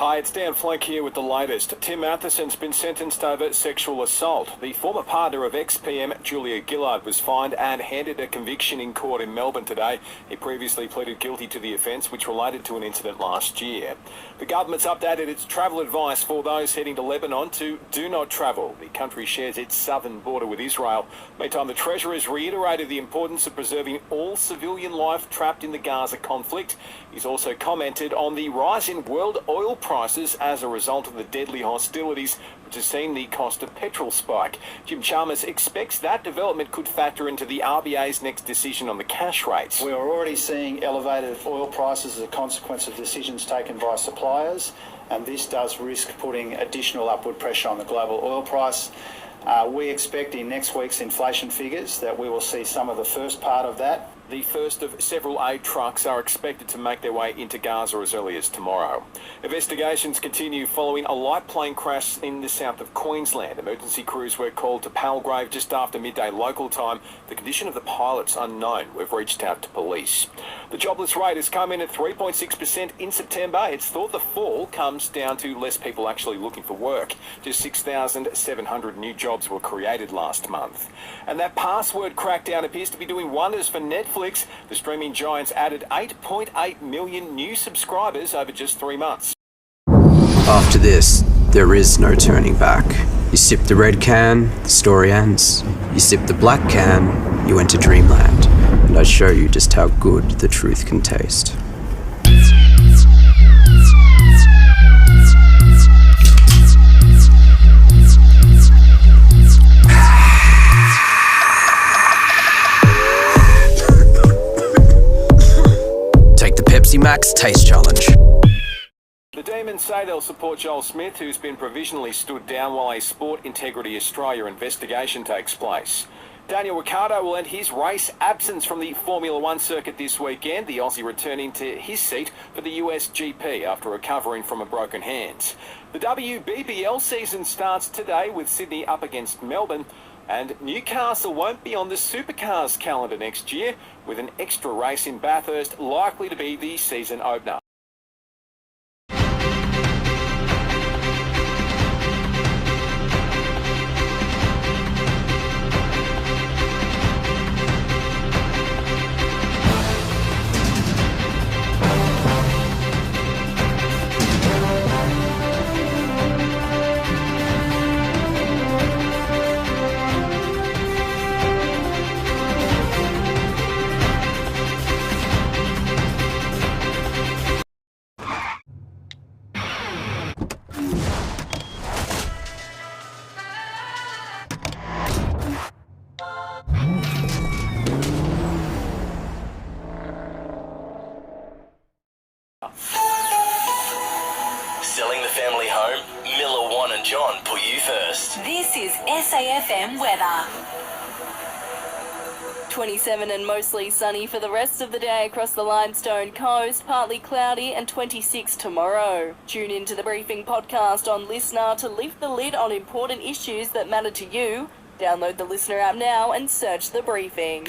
Hi, it's Flake here with the latest. Tim Matheson's been sentenced over sexual assault. The former partner of ex-PM Julia Gillard was fined and handed a conviction in court in Melbourne today. He previously pleaded guilty to the offence, which related to an incident last year. The government's updated its travel advice for those heading to Lebanon to do not travel. The country shares its southern border with Israel. Meantime, the Treasurer has reiterated the importance of preserving all civilian life trapped in the Gaza conflict. He's also commented on the rise in world oil prices as a result of the deadly hostilities, which has seen the cost of petrol spike. Jim Chalmers expects that development could factor into the RBA's next decision on the cash rates. We are already seeing elevated oil prices as a consequence of decisions taken by suppliers, and this does risk putting additional upward pressure on the global oil price. We expect in next week's inflation figures that we will see some of the first part of that. The first of several aid trucks are expected to make their way into Gaza as early as tomorrow. Investigations continue following a light plane crash in the south of Queensland. Emergency crews were called to Palgrave just after midday local time. The condition of the pilot's unknown. We've reached out to police. The jobless rate has come in at 3.6% in September. It's thought the fall comes down to less people actually looking for work. Just 6,700 new jobs were created last month. And that password crackdown appears to be doing wonders for Netflix. The streaming giants added 8.8 million new subscribers over just 3 months. After this, there is no turning back. You sip the red can, the story ends. You sip the black can, you enter dreamland. And I show you just how good the truth can taste. Pepsi Max Taste Challenge. The Demons say they'll support Joel Smith, who's been provisionally stood down while a Sport Integrity Australia investigation takes place. Daniel Ricciardo will end his race absence from the Formula One circuit this weekend, the Aussie returning to his seat for the US GP after recovering from a broken hand. The WBBL season starts today with Sydney up against Melbourne. And Newcastle won't be on the Supercars calendar next year, with an extra race in Bathurst likely to be the season opener. Selling the family home? Miller, Juan and John put you first. This is SAFM weather. 27 and mostly sunny for the rest of the day across the Limestone coast, partly cloudy, and 26 tomorrow. Tune into the Briefing podcast on Listener to lift the lid on important issues that matter to you. Download the Listener app now and search The Briefing.